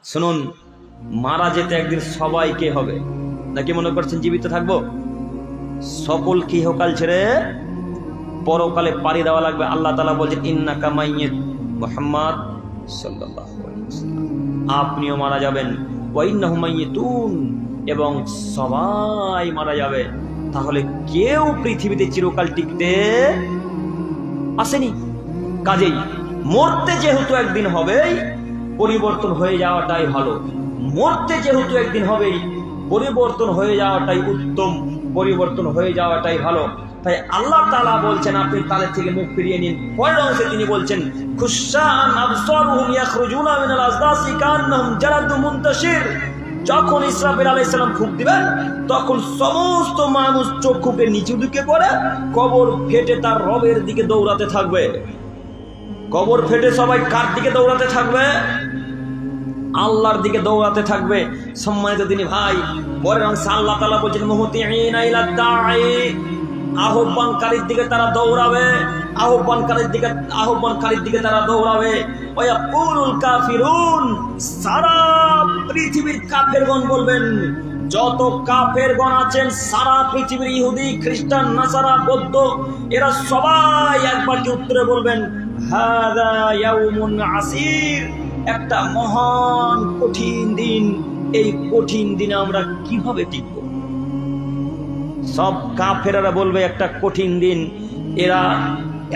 শুনুন, মারা যেতে একদিন সবাইকে হবে, নাকি মনে করছেন জীবিত থাকবো? সকল কি ইহকাল ছেড়ে পরকালে পাড়ি দেওয়া লাগবে। আল্লাহ তাআলা বলছেন ইন্নাকা মাইয়িত, মুহাম্মদ সাল্লাল্লাহু আলাইহি ওয়াসাল্লাম আপনিও মারা যাবেন, ওয়া ইন্নাহুম মাইয়িতুন এবং সবাই মারা যাবে। তাহলে কেউ পৃথিবীতে চিরকাল টিকতে আসেনি। কাজেই মরতে যেহেতু একদিন হবেই, পরিবর্তন হয়ে যাওয়াটাই ভালো। মরতে যেহেতু একদিন হবেই, পরিবর্তন হয়ে যাওয়াটাই উত্তম, পরিবর্তন হয়ে যাওয়াটাই ভালো। তাই আল্লাহ তাআলা বলছেন আপনি তাদের থেকে মুখ ফিরিয়ে নিন। পরের অংশে তিনি বলছেন খুশান আবসারুহুম ইয়াখরুজুনা মিনাল আজদাসি কান্নাহুম জারাদুম মুনতাশির। যখন ইসরাফিল আলাইহিস সালাম ফুঁক দিবেন, তখন সমস্ত মানুষ চক্ষুকে নিচু দিকে করে কবর ফেটে তার রবের দিকে দৌড়াতে থাকবে। কবর ফেটে সবাই কার দিকে দৌড়াতে থাকবে? আল্লাহর দিকে দৌড়াতে থাকবে। সম্মানিত দিনী ভাই, পরের অংশে আল্লাহ তাআলা বলেন মুহতিঈনা ইলা দাঈ, আহ্বানকারীর দিকে তারা দৌড়াবে, আহ্বানকারীর দিকে তারা দৌড়াবে। ওয়া ইয়াকুলুল কাফিরুন, সারা পৃথিবীর কাফেরগণ বলবেন, যত কাফেরগণ আছেন সারা পৃথিবীর ইহুদি, খ্রিস্টান, নাসারা, বৌদ্ধ, এরা সবাই একবার কি উত্তরে বলবেন হাযা ইয়াউমুন আসির, একটা মহান কঠিন দিন। এই কঠিন দিনে আমরা কিভাবে টিকব? সব কাফেররা বলবে একটা কঠিন দিন। এরা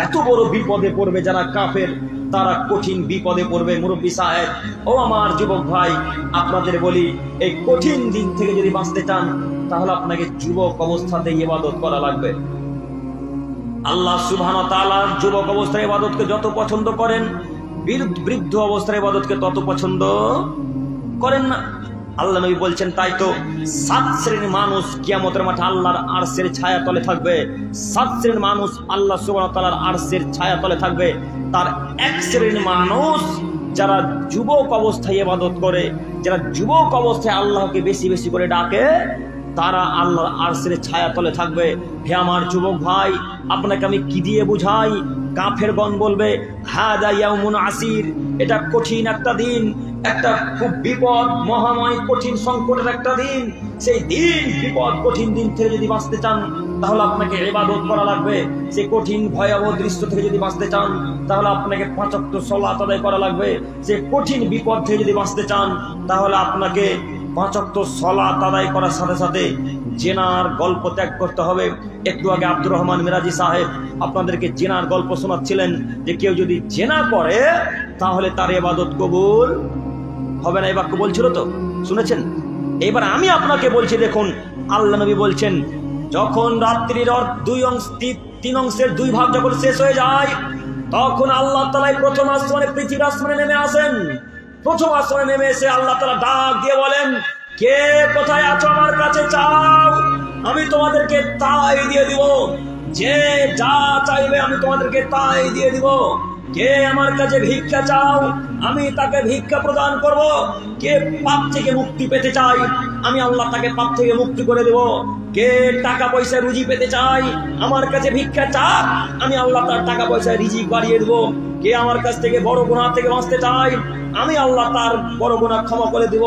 এত বড় বিপদে পড়বে, যারা কাফের তারা কঠিন বিপদে পড়বে। মুরব্বী সাহেব, ও আমার যুবক ভাই, আপনাদের বলি, এই কঠিন দিন থেকে যদি বাঁচতে চান, তাহলে আপনাকে যুবক অবস্থাতে ইবাদত করা লাগবে। আল্লাহ সুবহানাহু ওয়া তাআলা যুবক অবস্থায় ইবাদতকে যত পছন্দ করেন, বৃদ্ধ অবস্থায় ইবাদতকে তত পছন্দ করেন না। আল্লাহ নবী বলছেন, তাই তো 7 শ্রেণীর মানুষ কিয়ামতের মাঠে আল্লাহর আরশের ছায়া তলে থাকবে। 7 শ্রেণীর মানুষ আল্লাহ সুবহানাহু ওয়া তাআলার আরশের ছায়া তলে থাকবে। তার এক শ্রেণীর মানুষ যারা যুবক অবস্থায় ইবাদত করে, যারা যুবক অবস্থায় আল্লাহকে বেশি বেশি করে ডাকে, তারা আল্লাহর আরশের ছায়া তলে থাকবে। হে আমার যুবক ভাই, আপনাকে আমি কি দিয়ে বুঝাই? কাফেরগণ বলবে হাযা ইয়াউমুন আসির, এটা কঠিন একটা দিন, একটা খুব বিপদ, মহাময়, কঠিন, সংকটের একটা দিন। সেই দিন, বিপদ, কঠিন দিন থেকে যদি বাঁচতে চান, তাহলে আপনাকে ইবাদত করা লাগবে। সেই কঠিন ভয়াবহ দৃশ্য থেকে যদি বাঁচতে চান, তাহলে আপনাকে 5 ওয়াক্ত সালাত আদায় করা লাগবে। সেই কঠিন বিপদ থেকে যদি বাঁচতে চান, তাহলে আপনাকে 5 ওয়াক্ত সালাত আদায় করার সাথে সাথে জেনার গল্প ত্যাগ করতে হবে। একটু আগে আব্দুর রহমান মিরাজি সাহেব আপনাদেরকে জেনার গল্প শোনাচ্ছিলেন, যে কেউ যদি জেনা করে তাহলে তার ইবাদত কবুল হবে না। এই বাক্য বলছিল তো, শুনেছেন? এবার আমি আপনাকে বলছি, দেখুন আল্লাহ নবী বলছেন, যখন রাত্রির 3 অংশের 2 ভাগ যখন শেষ হয়ে যায়, তখন আল্লাহ তাআলা প্রথম আসমানে, পৃথিবীর আসমানে নেমে আসেন। প্রথম আসমানে নেমে এসে আল্লাহ তাআলা ডাক দিয়ে বলেন, কে কোথায় আছো? আমার কাছে চাও, আমি তোমাদেরকে তাই দিয়ে দিব। যে যা চাইবে আমি তোমাদেরকে তাই দিয়ে দিব। কে আমার কাছে ভিক্ষা চাও, আমি তাকে ভিক্ষা প্রদান করব। কে পাপ থেকে মুক্তি পেতে চাই, আমি আল্লাহ তাকে পাপ থেকে মুক্তি করে দেব। কে টাকা পয়সা রুজি পেতে চাই, আমার কাছে ভিক্ষা চাক, আমি আল্লাহ তার টাকা পয়সা রিজিক বাড়িয়ে দেব। কে আমার কাছ থেকে বড় গুনাহ থেকে বাঁচতে চাই, আমি আল্লাহ তার বড় গুনাহ ক্ষমা করে দেব।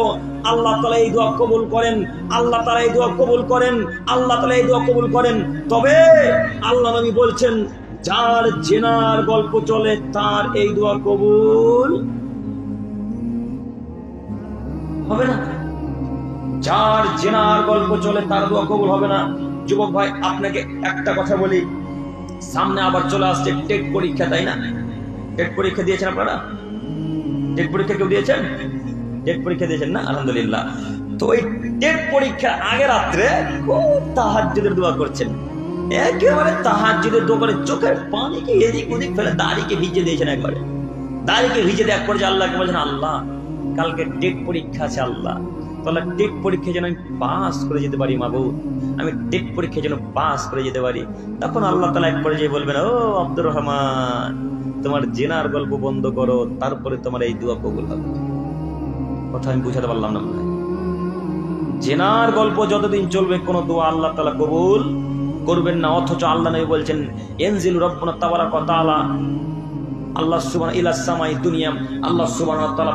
আল্লাহ তাআলা এই দোয়া কবুল করেন, আল্লাহ তাআলা এই দোয়া কবুল করেন, আল্লাহ তাআলা এই দোয়া কবুল করেন। তবে আল্লাহ নবী বলছেন, যার জেনার গল্প চলে তার এই দোয়া কবুল হবে না। যার জেনার গল্প চলে তার দোয়া কবুল হবে না। যুবক ভাই, আপনাকে একটা কথা বলি, সামনে আবার চলে আসছে টেট পরীক্ষা, তাই না? টেট পরীক্ষা দিয়েছেন আপনারা? টেট পরীক্ষা কেউ দিয়েছেন? টেট পরীক্ষা দিয়েছেন না? আলহামদুলিল্লাহ। তো এই টেট পরীক্ষার আগে রাত্রে খুব তাহাজ্জুদের দোয়া করছেন, একেবারে তাহাজ্জুদের দোয়া করে চোখের পানিকে এদিক ওদিক ফেলে দাড়িকে ভিজে দিয়েছেন। একবারে দাড়িকে ভিজে দেওয়ার পরে আল্লাহকে বলছেন, আল্লাহ কালকে টেট পরীক্ষা আছে, আল্লাহ তাহলে টেট পরীক্ষা যেন আমি পাস করে যেতে পারি, মাবুদ আমি টেট পরীক্ষা যেন পাস করে যেতে পারি। তখন আল্লাহ তাআলা এক পর্যায়ে বলবেন, ও আব্দুর রহমান, তোমার জেনার গল্প বন্ধ করো, তারপরে তোমার এই দোয়া কবুল হবে। কথা আমি বুঝাতে পারলাম না? জেনার গল্প যতদিন চলবে কোন দোয়া আল্লাহ তাআলা কবুল করবেন না। অথচ আল্লাহ নবী বলছেন, ইয়ানজিলু রাব্বুনা তাবারাকা ওয়া তাআলা, আল্লাহ সুবহানাহু ইলা সামাই দুনিয়া, আল্লাহ সুবহানাহু ওয়া তাআলা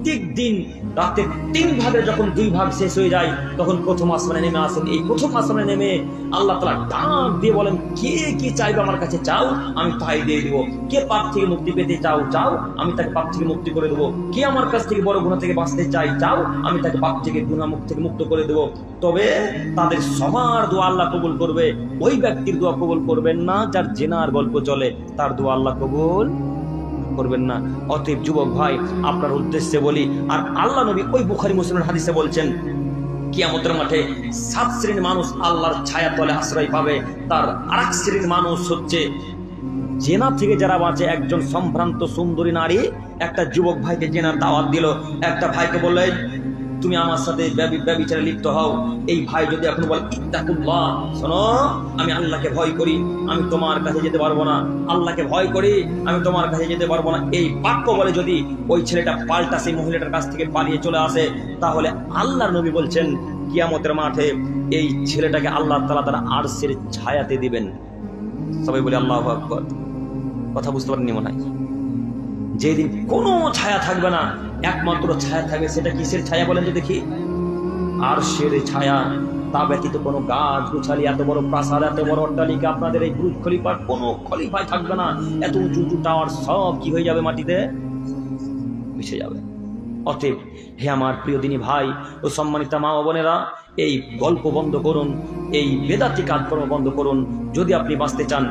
প্রত্যেক দিন রাতে 3 ভাগে যখন 2 ভাগ শেষ হয়ে যায় তখন প্রথম আসমানে নেমে আসেন। এই প্রথম আসমানে নেমে আল্লাহ তাআলা ডাক দিয়ে বলেন, কে কি চাইবে আমার কাছে চাও, আমি তাই দিয়ে দিব। কে পাপ থেকে মুক্তি পেতে চাও চাও, আমি তাকে পাপ থেকে মুক্তি করে দেবো। কে আমার কাছ থেকে বড় গুনাহ থেকে বাঁচতে চাই চাও, আমি তাকে পাপ থেকে গুনাহ থেকে মুক্ত করে দেবো। তবে তাদের সবার দোয়া আল্লাহ কবুল করবে, ওই ব্যক্তির দোয়া কবুল করবেন না যার জেনার গল্প চলে, তার দোয়া আল্লাহ কবুল করবেন না। অতএব যুবক ভাই, আপনার উদ্দেশ্যে বলি, আর আল্লাহ নবী ওই বুখারী মুসলিমের হাদিসে বলছেন, কিয়ামতের মাঠে 7 শ্রেণীর মানুষ আল্লাহর ছায়া তলে আশ্রয় পাবে। তার আরেক শ্রেণীর মানুষ হচ্ছে জেনা থেকে যারা বাঁচে। একজন সম্ভ্রান্ত সুন্দরী নারী একটা যুবক ভাইকে জেনার দাওয়াত দিল। একটা ভাইকে বললেন, তুমি আমার সাথে ব্যভিচারে লিপ্ত হও। এই ভাই যদি এখন বলে, ইত্তাকুল্লাহ, শোনো, আমি আল্লাহকে ভয় করি, আমি তোমার কাছে যেতে পারবো না, আল্লাহকে ভয় করি, আমি তোমার কাছে যেতে পারবো না, এই বাক্য বলে যদি ওই ছেলেটা পাল্টা সেই মহিলাটার কাছ থেকে পালিয়ে চলে আসে, তাহলে আল্লাহর নবী বলছেন কিয়ামতের মাঠে এই ছেলেটাকে আল্লাহ তাআলা তার আরশের ছায়াতে দিবেন। সবাই বলে আল্লাহু আকবার। কথা বুঝতে পারেননি মনে হয়? যেদিন কোনো ছায়া থাকবে না, একমাত্র ছায়া থাকবে, সেটা কিসের ছায়া বলেন তো দেখি? আরশের ছায়া। তা ব্যতীত কোনো গাছ গোছালি, এত বড় প্রাসাদ, এত বড় অট্টালিকা, আপনাদের এই বুর্জ খলিফার কোনো খলিফাই থাকবে না। এত উঁচু উঁচু টাওয়ার সব কি হয়ে যাবে? মাটিতে মিশে যাবে। অতএব হে আমার প্রিয় দিনী ভাই ও সম্মানিত মা ও বোনেরা, এই গল্প বন্ধ করুন, এই বেদাতি কাজকর্ম বন্ধ করুন। যদি আপনি বাঁচতে চান,